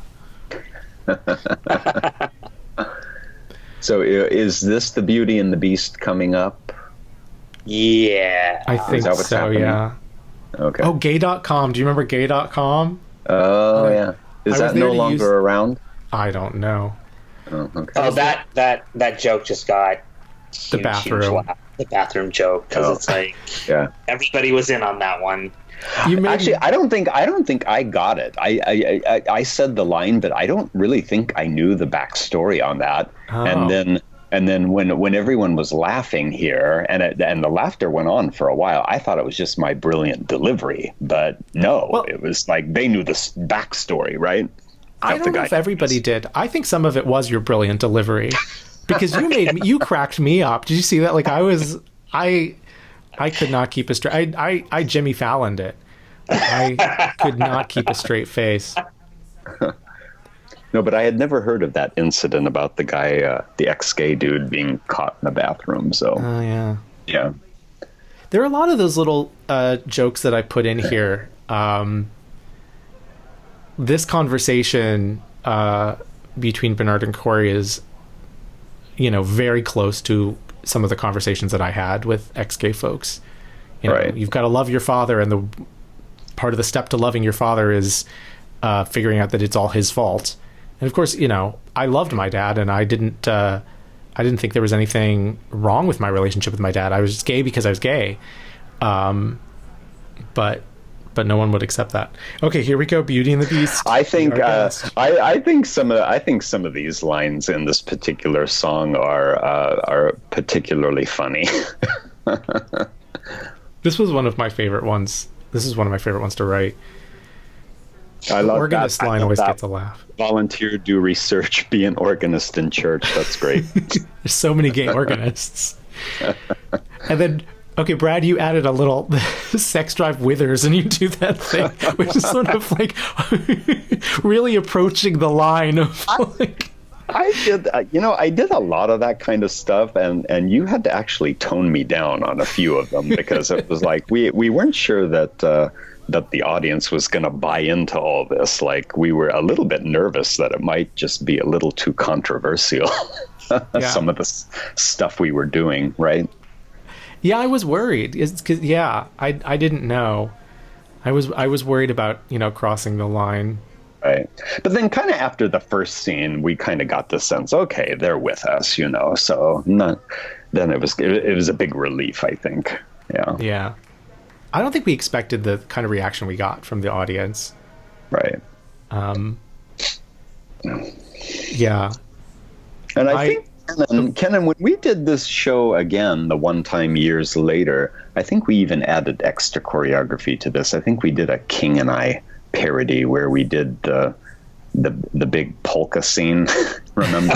So is this the Beauty and the Beast coming up? Yeah. I think so, happening? Yeah. Okay. Oh, gay.com. Do you remember gay.com? Oh, yeah. Is that no longer around? I don't know. Oh, okay. Oh, that joke just got the bathroom. The bathroom joke, because it's like everybody was in on that one. Actually, I don't think I got it. I said the line, but I don't really think I knew the backstory on that. Oh. And then when everyone was laughing here, and the laughter went on for a while, I thought it was just my brilliant delivery. But no, it was like they knew the backstory, right? I don't know if everybody did. I think some of it was your brilliant delivery, because you cracked me up. Did you see that? Like I could not keep a straight. I Jimmy Falloned it. I could not keep a straight face. No, but I had never heard of that incident about the guy, the ex-gay dude, being caught in the bathroom. So, yeah. There are a lot of those little jokes that I put in here. This conversation between Bernard and Corey is, very close to some of the conversations that I had with ex-gay folks. You've got to love your father, and the part of the step to loving your father is figuring out that it's all his fault. And of course, I loved my dad, and I didn't think there was anything wrong with my relationship with my dad. I was gay because I was gay. But no one would accept that. Okay, here we go. Beauty and the Beast. I think some of these lines in this particular song are particularly funny. This was one of my favorite ones. This is one of my favorite ones to write. I love organist that. line always gets a laugh. Volunteer, do research, be an organist in church. That's great. There's so many gay organists. And then, okay, Brad, you added a little sex drive withers, and you do that thing, which is sort of like really approaching the line of like. I did a lot of that kind of stuff, and you had to actually tone me down on a few of them, because it was like we weren't sure that the audience was going to buy into all this. Like, we were a little bit nervous that it might just be a little too controversial. Some of the stuff we were doing, right? Yeah, I was worried. It's 'cause, I didn't know. I was worried about crossing the line. Right. But then kind of after the first scene, we kind of got the sense, okay, they're with us, so then it was a big relief, I think. Yeah. Yeah. I don't think we expected the kind of reaction we got from the audience. Right. Yeah. And I think, Kenan, when we did this show again, the one time years later, I think we even added extra choreography to this. I think we did a King and I parody where we did the the big polka scene. Remember?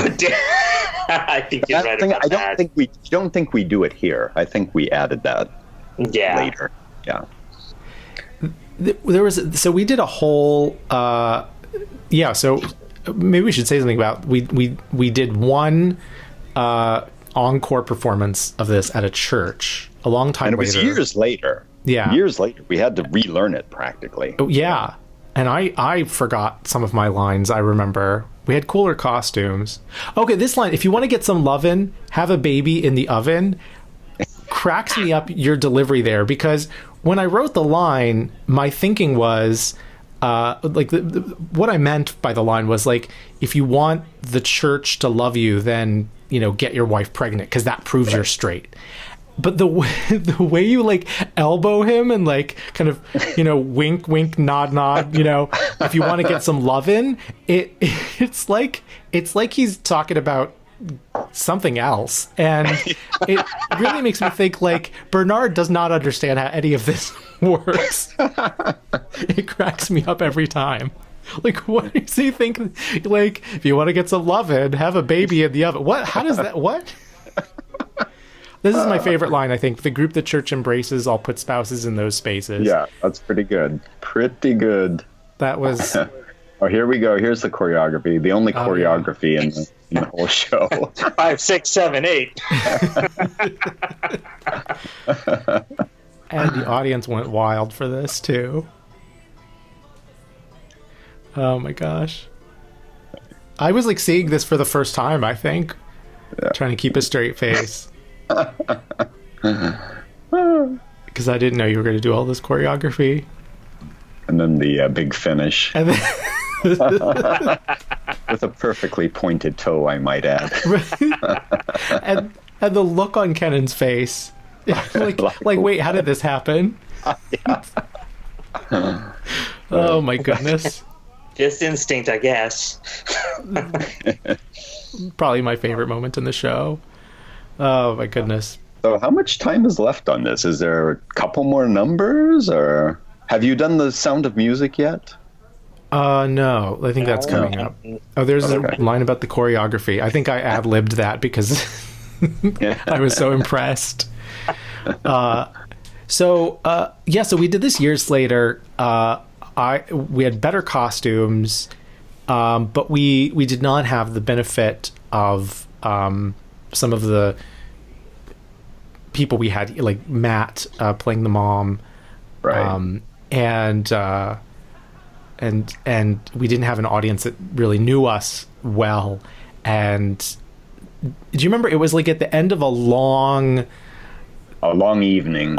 I think you're right about that. Don't think we do it here. I think we added that later. Yeah. So we did a whole so maybe we should say something about we did one encore performance of this at a church a long time later. And it was years later. Yeah. Years later. We had to relearn it practically. Oh, yeah. And I forgot some of my lines, I remember. We had cooler costumes. Okay, this line, if you want to get some lovin', have a baby in the oven, cracks me up your delivery there, because when I wrote the line, my thinking was, what I meant by the line was, like, if you want the church to love you, then, get your wife pregnant, because that proves you're straight. But the way you, like, elbow him and, like, kind of, wink, wink, nod, nod, if you want to get some lovin', it's like he's talking about something else. And it really makes me think, like, Bernard does not understand how any of this works. It cracks me up every time. Like, what does he think? Like, if you want to get some lovin', have a baby in the oven. What? How does that? What? This is my favorite line, I think. The group the church embraces all put spouses in those spaces. Yeah, that's pretty good. Pretty good. That was... Oh, here we go. Here's the choreography. The only choreography in the whole show. 5, 6, 7, 8. And the audience went wild for this, too. Oh, my gosh. I was, like, seeing this for the first time, I think. Yeah. Trying to keep a straight face. Because I didn't know you were going to do all this choreography. And then the big finish. And then with a perfectly pointed toe, I might add. and the look on Kennan's face. like, wait, how did this happen? Oh, my goodness. Just instinct, I guess. Probably my favorite moment in the show. Oh, my goodness. So how much time is left on this? Is there a couple more numbers, or have you done the Sound of Music yet? No. I think that's coming up. Oh, there's a line about the choreography. I think I ad-libbed that because I was so impressed. So we did this years later. We had better costumes, but we did not have the benefit of some of the people we had, like Matt playing the mom, right? And we didn't have an audience that really knew us well. And do you remember it was like at the end of a long evening,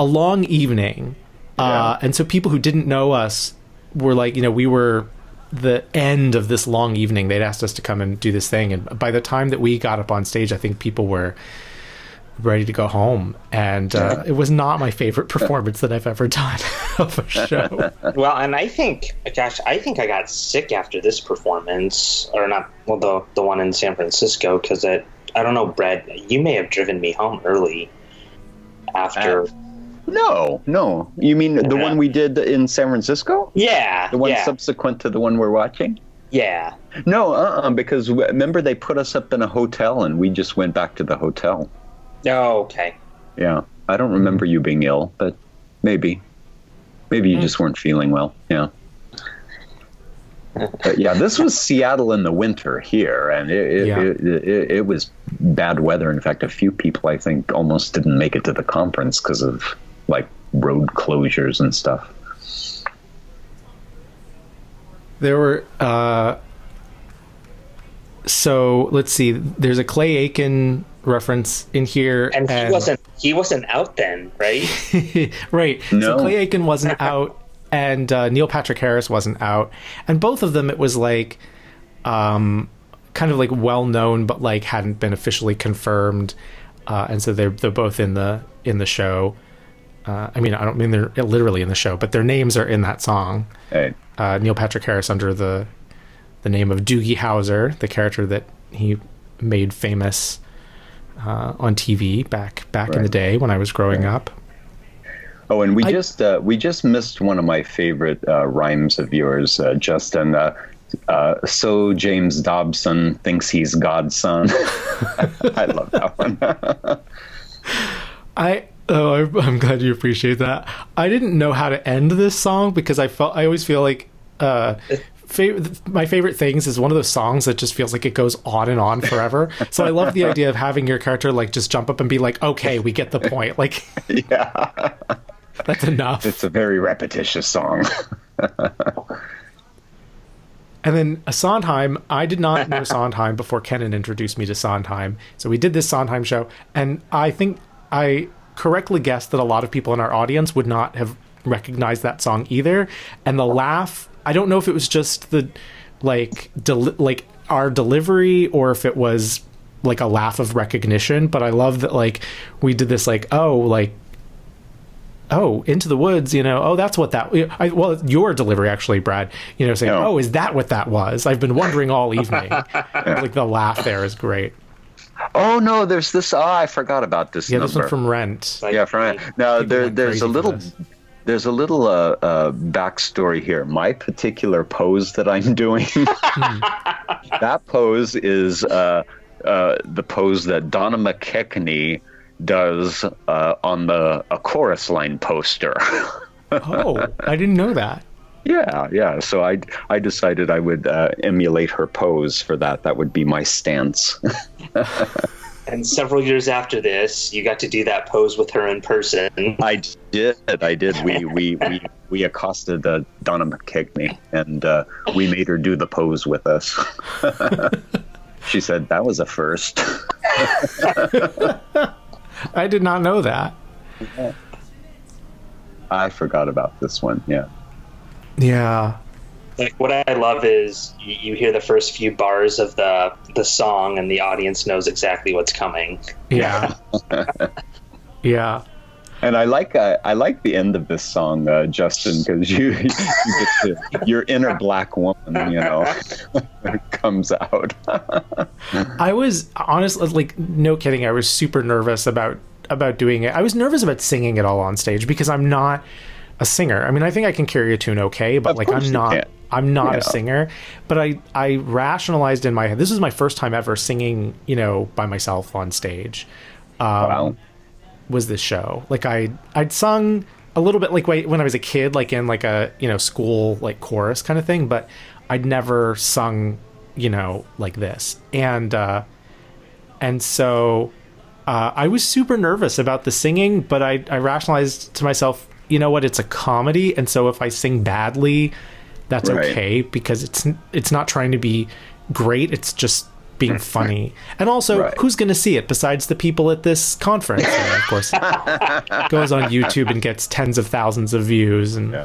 and so people who didn't know us were like, we were the end of this long evening. They'd asked us to come and do this thing, and by the time that we got up on stage, I think people were ready to go home, and it was not my favorite performance that I've ever done of a show. Well, and I think I got sick after this performance, or not, well, the one in San Francisco, because I don't know, Brett, you may have driven me home early after. No. You mean the one we did in San Francisco? Yeah. The one subsequent to the one we're watching? Yeah. No, because remember they put us up in a hotel and we just went back to the hotel. Oh, okay. Yeah. I don't remember you being ill, but maybe. Maybe you just weren't feeling well. Yeah. But yeah, this was Seattle in the winter here, and it was bad weather. In fact, a few people, I think, almost didn't make it to the conference because of, like, road closures and stuff. There were... so, let's see. There's a Clay Aiken reference in here. And he wasn't out then, right? Right. No. So Clay Aiken wasn't out, and Neil Patrick Harris wasn't out. And both of them, it was like... kind of like well known, but like hadn't been officially confirmed, and so they're both in the show. I mean, I don't mean they're literally in the show, but their names are in that song. Hey. Neil Patrick Harris under the name of Doogie Howser, the character that he made famous on TV back in the day when I was growing up. Oh, and we just missed one of my favorite rhymes of yours, Justin. So James Dobson thinks he's God's son. I love that one. I'm glad you appreciate that. I didn't know how to end this song because I always feel like my favorite things is one of those songs that just feels like it goes on and on forever. So I love the idea of having your character like just jump up and be like, okay, we get the point. Like, yeah, that's enough. It's a very repetitious song. And then Sondheim, I did not know Sondheim before Kenan introduced me to Sondheim. So we did this Sondheim show, and I think I correctly guessed that a lot of people in our audience would not have recognized that song either. And the laugh, I don't know if it was just the like our delivery or if it was like a laugh of recognition, but I love that like we did this like, oh, Into the Woods, you know, oh, that's what that... well, your delivery, actually, Brad, you know, saying, oh, is that what that was? I've been wondering all evening. Like, the laugh there is great. Oh, no, there's this... Oh, I forgot about this number. This one from Rent. Yeah, from Rent. Now, there's a little backstory here. My particular pose that I'm doing, that pose is the pose that Donna McKechnie does on a chorus line poster. Oh, I didn't know that. Yeah. So I decided I would emulate her pose for that. That would be my stance. And several years after this, you got to do that pose with her in person. I did. We accosted Donna McKechnie, and we made her do the pose with us. She said that was a first. I did not know that. I forgot about this one. Yeah. Like, what I love is you hear the first few bars of the song and the audience knows exactly what's coming. Yeah. Yeah. And I like the end of this song, Justin, because you get your inner black woman, you know, comes out. I was honestly, like, no kidding, I was super nervous about doing it. I was nervous about singing it all on stage because I'm not a singer. I mean, I think I can carry a tune okay, but like I'm not a singer. But I rationalized in my head. This was my first time ever singing, you know, by myself on stage. Wow. Was this show. Like I'd sung a little bit like when I was a kid, like in like a, you know, school like chorus kind of thing, but I'd never sung, you know, like this. And so I was super nervous about the singing, but I rationalized to myself, you know what, it's a comedy, and so if I sing badly, that's okay, because it's not trying to be great, it's just being funny. And also, who's going to see it besides the people at this conference? And of course, it goes on YouTube and gets tens of thousands of views. And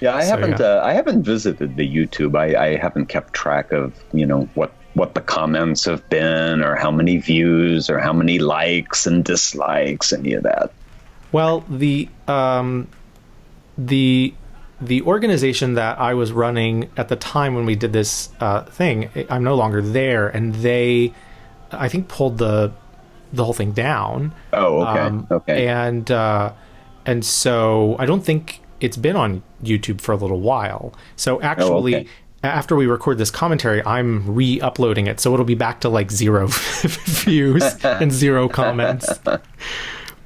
I haven't visited the YouTube. I haven't kept track of, you know, what the comments have been, or how many views, or how many likes and dislikes, any of that. Well, the organization that I was running at the time when we did this thing, I'm no longer there, and they, I think, pulled the whole thing down. Oh, okay. Okay. And so I don't think it's been on YouTube for a little while. So actually, after we record this commentary, I'm re-uploading it, so it'll be back to like 0 views and 0 comments.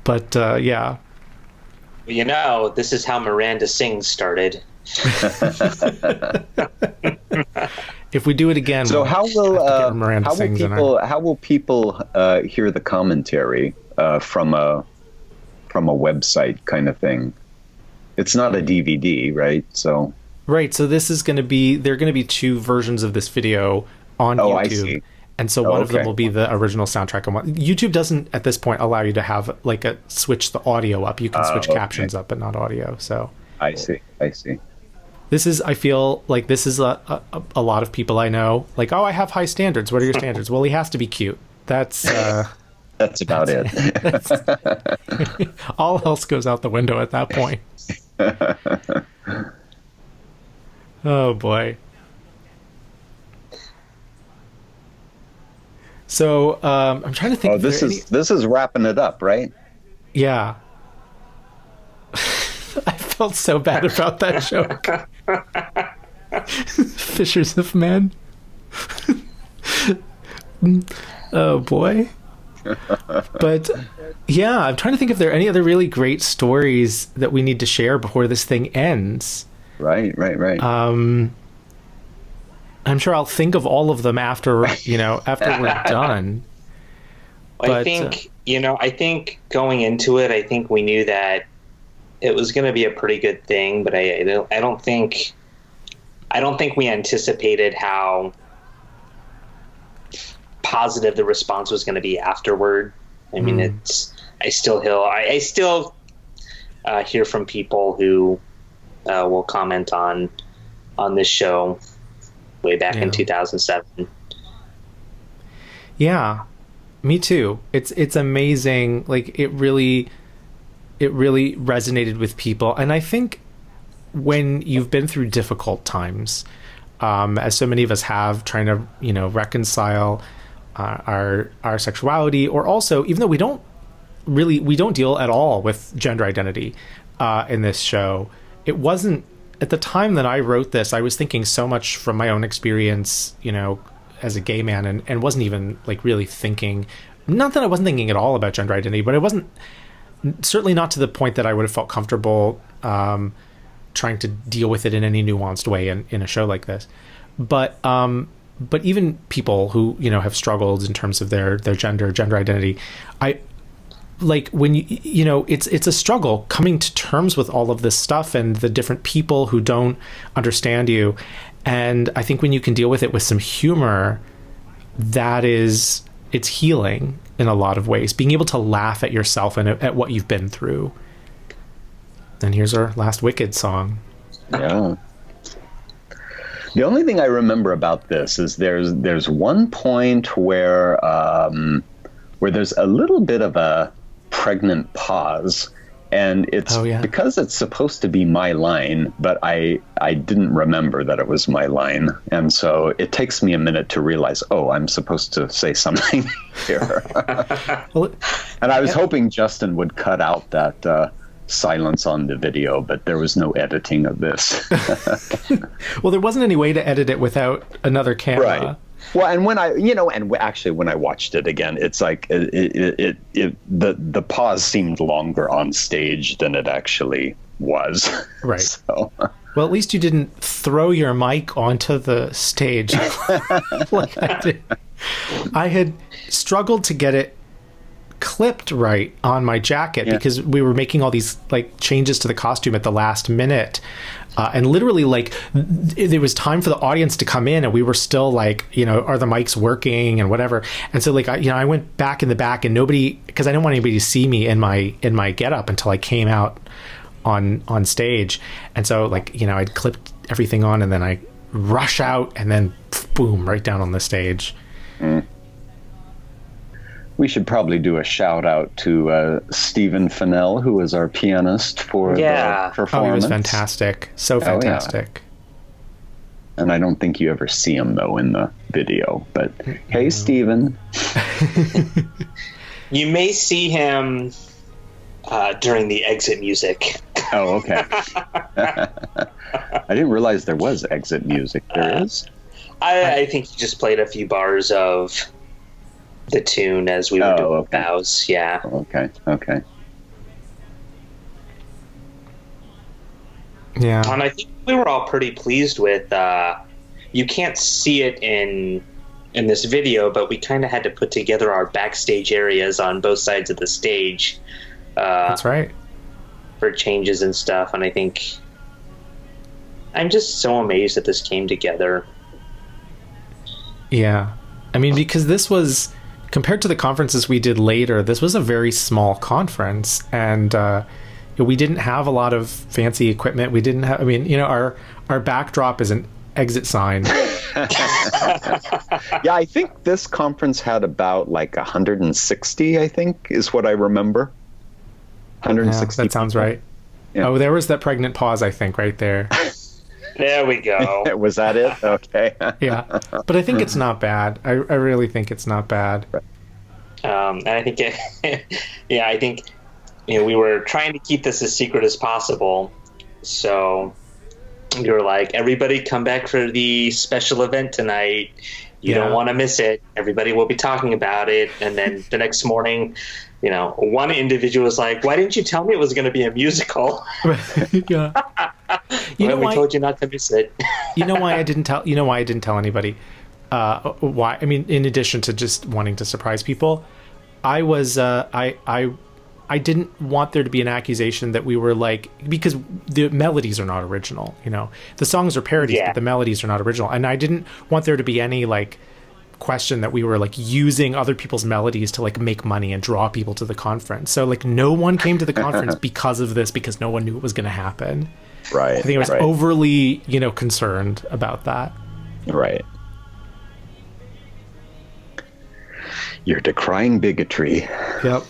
But yeah. You know, this is how Miranda Sings started. If we do it again, so how will people hear the commentary from a website kind of thing? It's not a DVD, right? So this is going to be, there are going to be 2 versions of this video on YouTube. I see. And so one of them will be the original soundtrack. And YouTube doesn't, at this point, allow you to have like switch the audio up. You can switch captions up, but not audio. So I see. This is, I feel like this is a lot of people I know. Like, oh, I have high standards. What are your standards? Well, he has to be cute. That's that's about it. All else goes out the window at that point. Oh boy. So I'm trying to think. Oh, this is wrapping it up, right? Yeah. I felt so bad about that joke. Fishers of men. Oh boy. But yeah, I'm trying to think if there are any other really great stories that we need to share before this thing ends. Right. I'm sure I'll think of all of them after we're done. I think going into it, I think we knew that it was going to be a pretty good thing, but I don't think we anticipated how positive the response was going to be afterward. I mean, I still hear from people who will comment on this show way back in 2007. Yeah, me too. It's amazing. Like it really resonated with people. And I think when you've been through difficult times, as so many of us have, trying to, reconcile our sexuality, or also, even though we don't deal at all with gender identity in this show, it wasn't, at the time that I wrote this, I was thinking so much from my own experience, as a gay man, and wasn't even like really thinking, not that I wasn't thinking at all about gender identity, but it wasn't, certainly not to the point that I would have felt comfortable trying to deal with it in any nuanced way in a show like this. But even people who have struggled in terms of their gender identity, I like when it's a struggle coming to terms with all of this stuff and the different people who don't understand you. And I think when you can deal with it with some humor, it's healing in a lot of ways, being able to laugh at yourself and at what you've been through. And here's our last Wicked song. Yeah. The only thing I remember about this is there's one point where there's a little bit of a pregnant pause, and it's because it's supposed to be my line, but I didn't remember that it was my line, and so it takes me a minute to realize, I'm supposed to say something here. And I was hoping Justin would cut out that silence on the video, but there was no editing of this. Well, there wasn't any way to edit it without another camera. Right. Well, and when when I watched it again, it's like the pause seemed longer on stage than it actually was. Right. So. Well, at least you didn't throw your mic onto the stage like I did. I had struggled to get it clipped right on my jacket because we were making all these like changes to the costume at the last minute, and literally like there was time for the audience to come in, and we were still like, are the mics working and whatever. And so like I went back in the back, and nobody, because I didn't want anybody to see me in my getup until I came out on stage. And so like I'd clipped everything on, and then I rush out, and then boom, right down on the stage. We should probably do a shout out to Stephen Fennell, who was our pianist for the performance. Oh, he was fantastic. So fantastic. And I don't think you ever see him, though, in the video. But hey, Stephen. You may see him during the exit music. Oh, okay. I didn't realize there was exit music. There is? I think he just played a few bars of the tune as we were doing bows. Yeah. Okay. Yeah. And I think we were all pretty pleased with, you can't see it in this video, but we kind of had to put together our backstage areas on both sides of the stage. That's right. For changes and stuff. And I think I'm just so amazed that this came together. Yeah. I mean, because this was, compared to the conferences we did later, this was a very small conference, and we didn't have a lot of fancy equipment. We didn't have, our backdrop is an exit sign. Yeah, I think this conference had about like 160, I think, is what I remember. 160. Yeah, that sounds right. Yeah. Oh, there was that pregnant pause, I think, right there. There we go. Was that it? Okay. Yeah, but I think it's not bad. I really think it's not bad. And I think, I think, we were trying to keep this as secret as possible. So You were like, everybody come back for the special event tonight. You don't want to miss it. Everybody will be talking about it. And then the next morning, one individual was like, why didn't you tell me it was going to be a musical? Yeah. We told you not to miss it. You know why I didn't tell anybody? Why? I mean, in addition to just wanting to surprise people, I was I didn't want there to be an accusation that we were like, because the melodies are not original, the songs are parodies, but the melodies are not original. And I didn't want there to be any like question that we were like using other people's melodies to like make money and draw people to the conference. So like no one came to the conference because of this, because no one knew it was going to happen. Right. I think I was overly, concerned about that. Right. You're decrying bigotry. Yep.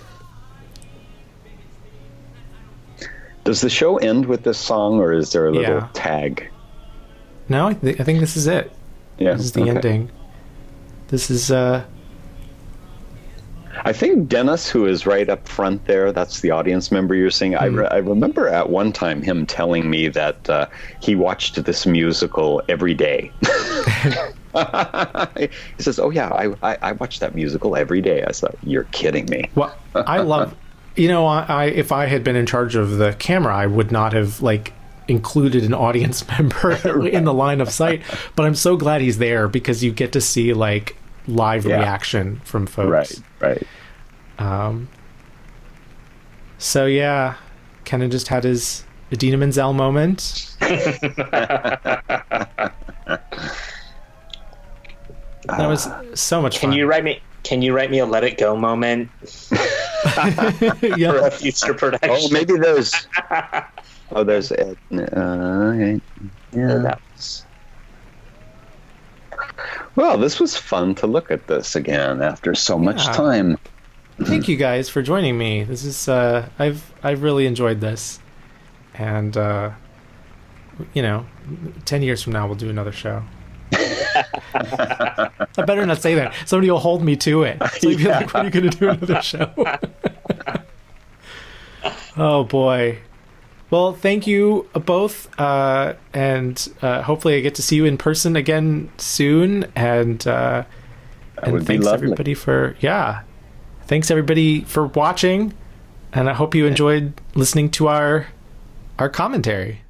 Does the show end with this song, or is there a little tag? No, I think this is it. Yeah, this is the ending. This is. I think Dennis, who is right up front there, that's the audience member you're seeing. I remember at one time him telling me that he watched this musical every day. He says, "Oh yeah, I watched that musical every day." I thought, "You're kidding me." Well, I love. If I had been in charge of the camera, I would not have like included an audience member in the line of sight. But I'm so glad he's there, because you get to see like live reaction from folks. Right. So yeah, Kenan just had his Idina Menzel moment. That was so much fun. Can you write me a Let It Go moment? For a future production. Oh, maybe there's. There's. That was. Well, this was fun to look at this again after so much time. Thank you guys for joining me. This is I've really enjoyed this, and 10 years from now we'll do another show. I better not say that. Somebody will hold me to it. So you'll be like, when are you going to do another show? Oh, boy. Well, thank you both. And hopefully I get to see you in person again soon. And thanks everybody thanks everybody for watching. And I hope you enjoyed listening to our commentary.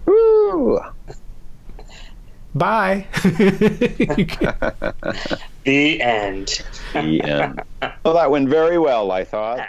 Woo! Bye. The end. The end. Well, that went very well, I thought.